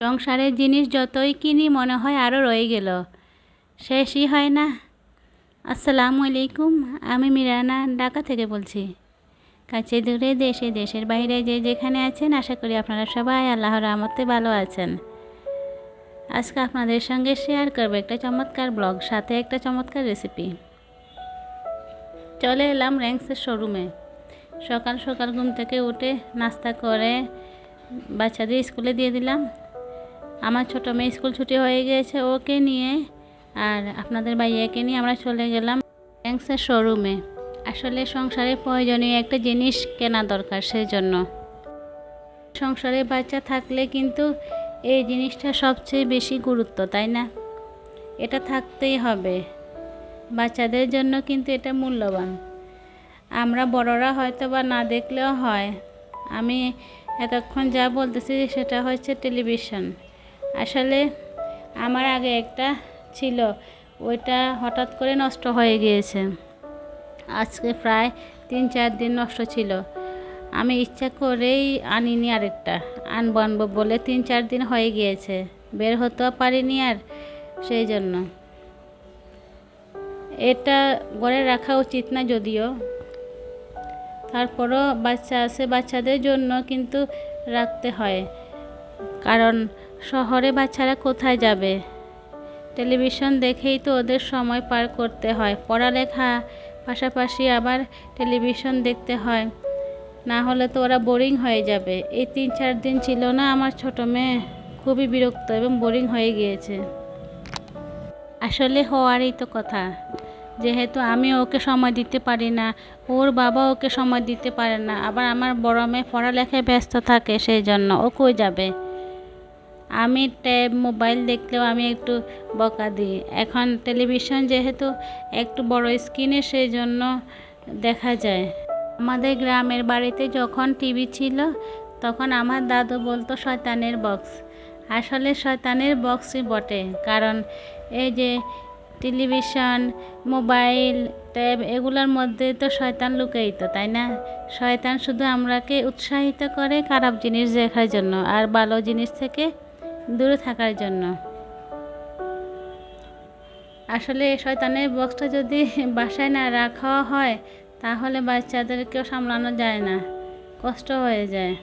সংসারের জিনিস যতই কিনি মনে হয় আরও রয়ে গেল, শেষই হয় না। আসসালামু আলাইকুম, আমি মিরানা ঢাকা থেকে বলছি। কাছে দূরে দেশে দেশের বাইরে যে যেখানে আছেন, আশা করি আপনারা সবাই আল্লাহর রহমতে ভালো আছেন। আজকে আপনাদের সঙ্গে শেয়ার করব একটা চমৎকার ব্লগ, সাথে একটা চমৎকার রেসিপি। চলে এলাম র্যাঙ্কসের শোরুমে। সকাল সকাল ঘুম থেকে উঠে নাস্তা করে বাচ্চাদের স্কুলে দিয়ে দিলাম। আমার ছোটো মেয়ে স্কুল ছুটি হয়ে গিয়েছে, ওকে নিয়ে আর আপনাদের ভাইয়াকে নিয়ে আমরা চলে গেলাম র্যাঙ্কসের শোরুমে। আসলে সংসারে প্রয়োজনীয় একটা জিনিস কেনা দরকার, সেই জন্য। সংসারে বাচ্চা থাকলে কিন্তু এই জিনিসটা সবচেয়ে বেশি গুরুত্ব, তাই না? এটা থাকতেই হবে, বাচ্চাদের জন্য কিন্তু এটা মূল্যবান। আমরা বড়রা হয়তো বা না দেখলেও হয়। আমি এতক্ষণ যা বলতেছি সেটা হচ্ছে টেলিভিশন। আসলে আমার আগে একটা ছিল, ওইটা হঠাৎ করে নষ্ট হয়ে গিয়েছে। আজকে প্রায় 3-4 দিন নষ্ট ছিল। আমি ইচ্ছা করেই আনিনি, আরেকটা আনবো বলে 3-4 দিন হয়ে গিয়েছে, বের হতেও পারিনি আর, সেই জন্য। এটা ঘরে রাখা উচিত না যদিও, তারপরও বাচ্চা আছে, বাচ্চাদের জন্য কিন্তু রাখতে হয়। কারণ শহরে বাচ্চারা কোথায় যাবে? টেলিভিশন দেখেই তো ওদের সময় পার করতে হয়। পড়ালেখা পাশাপাশি আবার টেলিভিশন দেখতে হয়, না হলে তো ওরা বোরিং হয়ে যাবে। এই 3-4 দিন ছিল না, আমার ছোট মেয়ে খুবই বিরক্ত এবং বোরিং হয়ে গিয়েছে। আসলে হওয়ারই তো কথা, যেহেতু আমি ওকে সময় দিতে পারি না, ওর বাবা ওকে সময় দিতে পারে না, আবার আমার বড় মেয়ে পড়ালেখায় ব্যস্ত থাকে, সেই জন্য ও কই যাবে। আমি ট্যাব মোবাইল দেখলেও আমি একটু বকা দিই। এখন টেলিভিশন যেহেতু একটু বড় স্ক্রিনে, সেই জন্য দেখা যায়। আমাদের গ্রামের বাড়িতে যখন টিভি ছিল তখন আমার দাদু বলতো শয়তানের বক্স। আসলে শয়তানের বক্সই বটে, কারণ এই যে টেলিভিশন, মোবাইল, ট্যাব এগুলোর মধ্যে তো শয়তান লুকায়িত, তাই না? শয়তান শুধু আমরাকে উৎসাহিত করে খারাপ জিনিস দেখার জন্য আর ভালো জিনিস থেকে দূরে থাকার জন্য। আসলে শয়তানের বক্সটা যদি বাসায় না রাখা হয় তাহলে বাচ্চাদেরকেও সামলানো যায় না, কষ্ট হয়ে যায়।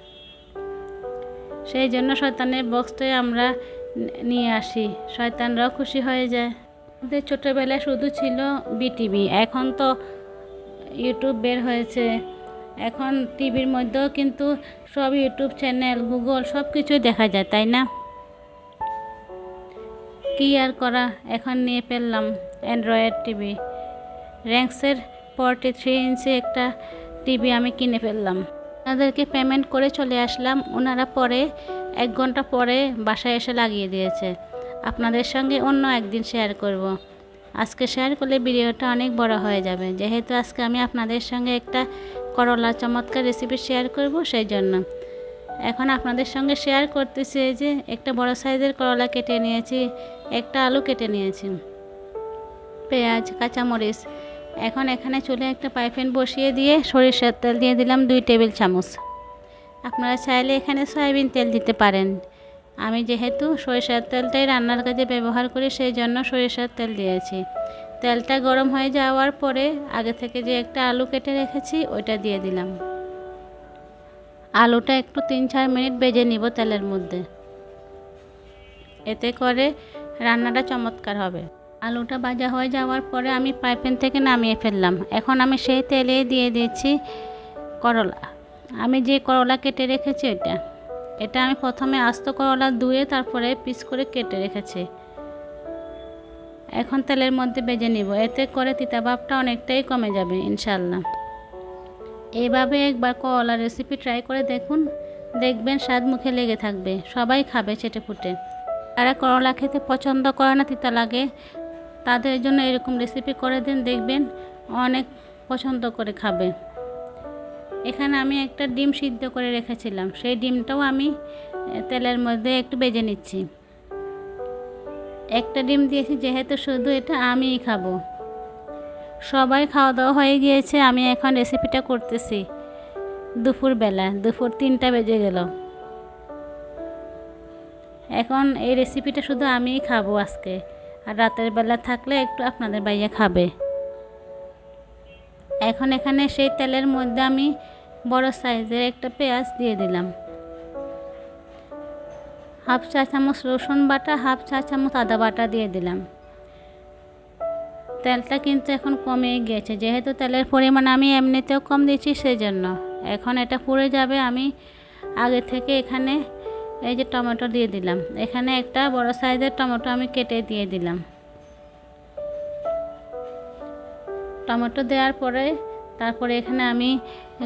সেই জন্য শয়তানের বক্সটাই আমরা নিয়ে আসি, শয়তানরাও খুশি হয়ে যায়। আমাদের ছোটোবেলায় শুধু ছিল বিটিভি, এখন তো ইউটিউব বের হয়েছে। এখন টিভির মধ্যেও কিন্তু সব ইউটিউব চ্যানেল, গুগল সব কিছুই দেখা যায়, তাই না? কি আর করা, এখন নিয়ে ফেললাম অ্যান্ড্রয়েড টিভি। র্যাঙ্কসের 43 ইঞ্চি একটা টিভি আমি কিনে ফেললাম। ওনাদেরকে পেমেন্ট করে চলে আসলাম। ওনারা পরে 1 ঘন্টা পরে বাসায় এসে লাগিয়ে দিয়েছে। আপনাদের সঙ্গে অন্য একদিন শেয়ার করব। আজকে শেয়ার করলে ভিডিওটা অনেক বড় হয়ে যাবে, যেহেতু আজকে আমি আপনাদের সঙ্গে একটা করলা চমৎকার রেসিপি শেয়ার করব, সেই জন্য। এখন আপনাদের সঙ্গে শেয়ার করতেছি যে একটা বড় সাইজের করলা কেটে নিয়েছি, একটা আলু কেটে নিয়েছি, পেঁয়াজ, কাঁচামরিচ। এখন এখানে চুলে একটা পাইপ্যান বসিয়ে দিয়ে সরিষার তেল দিয়ে দিলাম 2 টেবিল চামচ। আপনারা চাইলে এখানে সয়াবিন তেল দিতে পারেন। আমি যেহেতু সরিষার তেলটাই রান্নার কাজে ব্যবহার করি, সেই জন্য সরিষার তেল দিয়েছি। তেলটা গরম হয়ে যাওয়ার পরে আগে থেকে যে একটা আলু কেটে রেখেছি ওইটা দিয়ে দিলাম। আলুটা একটু 3-4 মিনিট ভেজে নিব তেলের মধ্যে, এতে করে রান্নাটা চমৎকার হবে। আলুটা ভাজা হয়ে যাওয়ার পরে আমি পাইপ্যান থেকে নামিয়ে ফেললাম। এখন আমি সেই তেলে দিয়ে দিচ্ছি করলা। আমি যে করলা কেটে রেখেছি এটা আমি প্রথমে আস্ত করলা ধুয়ে তারপরে পিস করে কেটে রেখেছি। এখন তেলের মধ্যে ভেজে নিব, এতে করে তিতা ভাবটা অনেকটাই কমে যাবে ইনশাল্লাহ। এইভাবে একবার করলা রেসিপি ট্রাই করে দেখুন, দেখবেন স্বাদ মুখে লেগে থাকবে, সবাই খাবে চেটে ফুটে। যারা করলা খেতে পছন্দ করে না, তিতা লাগে, তাদের জন্য এরকম রেসিপি করে দিন, দেখবেন অনেক পছন্দ করে খাবে। এখানে আমি একটা ডিম সিদ্ধ করে রেখেছিলাম, সেই ডিমটাও আমি তেলের মধ্যে একটু ভেজে নিচ্ছি। একটা ডিম দিয়েছি যেহেতু শুধু এটা আমিই খাবো। সবাই খাওয়া দাওয়া হয়ে গিয়েছে, আমি এখন রেসিপিটা করতেছি দুপুর 3টা বেজে গেল। এখন এই রেসিপিটা শুধু আমিই খাবো আজকে, আর রাতের বেলা থাকলে একটু আপনাদের ভাইয়া খাবে। এখন এখানে সেই তেলের মধ্যে আমি বড় সাইজের একটা পেঁয়াজ দিয়ে দিলাম, হাফ চা চামচ রসুন বাটা, হাফ চা চামচ আদা বাটা দিয়ে দিলাম। তেলটা কিন্তু এখন কমে গিয়েছে, যেহেতু তেলের পরিমাণ আমি এমনিতেও কম দিচ্ছি সেজন্য। এখন এটা পুড়ে যাবে। আমি আগে থেকে এখানে এই যে টমেটো দিয়ে দিলাম, এখানে একটা বড় সাইজের টমেটো আমি কেটে দিয়ে দিলাম। টমেটো দেওয়ার পরে তারপরে এখানে আমি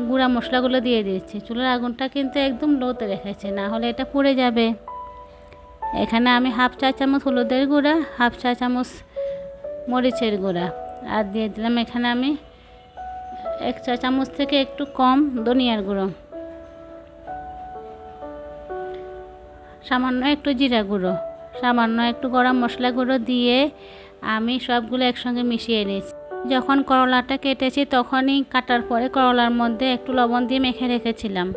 গুঁড়া মশলাগুলো দিয়ে দিচ্ছি। চুলার আগুনটা কিন্তু একদম লোতে রেখেছি, না হলে এটা পুড়ে যাবে। এখানে আমি হাফ চা চামচ হলুদের গুঁড়া, হাফ চা চামচ মরিচের গুঁড়া আর দিয়ে দিলাম এখানে আমি 1 চা চামচ থেকে একটু কম ধনিয়ার গুঁড়ো, সামান্য একটু জিরা গুঁড়ো, সামান্য একটু গরম মশলা গুঁড়ো দিয়ে আমি সবগুলো একসঙ্গে মিশিয়ে নিয়েছি। যখন করলাটা কেটেছি তখনই কাটার পরে করলার মধ্যে একটু লবণ দিয়ে মেখে রেখেছিলাম,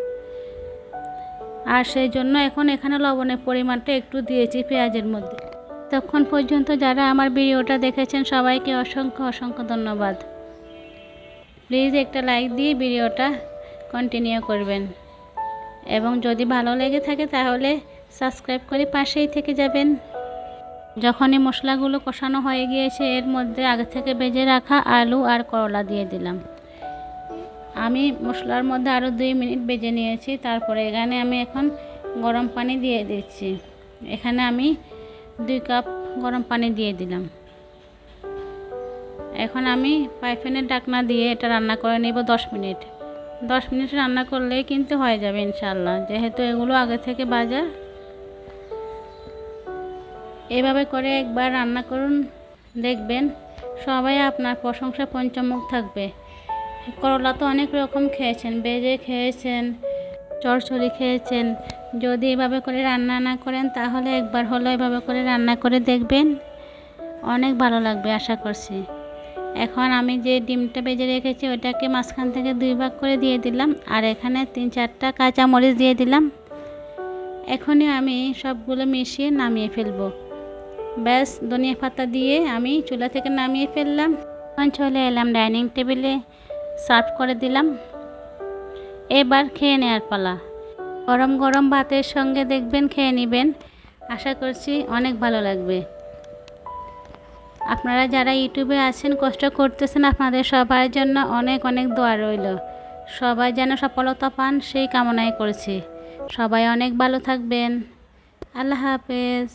আর সেই জন্য এখন এখানে লবণের পরিমাণটা একটু দিয়েছি পেঁয়াজের মধ্যে। তখন পর্যন্ত যারা আমার ভিডিওটা দেখেছেন সবাইকে অসংখ্য অসংখ্য ধন্যবাদ। প্লিজ একটা লাইক দিয়ে ভিডিওটা কন্টিনিউ করবেন, এবং যদি ভালো লেগে থাকে তাহলে সাবস্ক্রাইব করে পাশেই থেকে যাবেন। যখনই মশলাগুলো কষানো হয়ে গিয়েছে এর মধ্যে আগে থেকে ভেজে রাখা আলু আর করলা দিয়ে দিলাম। আমি মশলার মধ্যে আরও 2 মিনিট ভেজে নিয়েছি। তারপরে এখানে আমি এখন গরম পানি দিয়ে দিচ্ছি। এখানে আমি 2 কাপ গরম পানি দিয়ে দিলাম। এখন আমি পাইপেনের ঢাকনা দিয়ে এটা রান্না করে নেব 10 মিনিট। 10 মিনিট রান্না করলেই কিন্তু হয়ে যাবে ইনশাআল্লাহ, যেহেতু এগুলো আগে থেকে ভাজা। এভাবে করে একবার রান্না করুন, দেখবেন সবাই আপনার প্রশংসা পঞ্চমুখ থাকবে। করলা তো অনেক রকম খেয়েছেন, ভেজে খেয়েছেন, চচ্চড়ি খেয়েছেন। যদি এভাবে করে রান্না না করেন তাহলে একবার হলো এভাবে করে রান্না করে দেখবেন, অনেক ভালো লাগবে আশা করছি। এখন আমি যে ডিমটা ভেজে রেখেছি ওটাকে মাঝখান থেকে 2 ভাগ করে দিয়ে দিলাম, আর এখানে 3-4টা কাঁচা মরিচ দিয়ে দিলাম। এখনই আমি সবগুলো মিশিয়ে নামিয়ে ফেলবো। ব্যাস, ধনিয়া পাতা দিয়ে আমি চুলা থেকে নামিয়ে ফেললাম। এখন চলে এলাম ডাইনিং টেবিলে, সার্ভ করে দিলাম। এবার খেয়ে নেওয়ার পালা। গরম গরম ভাতের সঙ্গে দেখবেন খেয়ে নেবেন, আশা করছি অনেক ভালো লাগবে। আপনারা যারা ইউটিউবে আছেন কষ্ট করতেছেন, আপনাদের সবার জন্য অনেক অনেক দোয়া রইল। সবাই যেন সফলতা পান সেই কামনাই করছি। সবাই অনেক ভালো থাকবেন। আল্লাহ হাফেজ।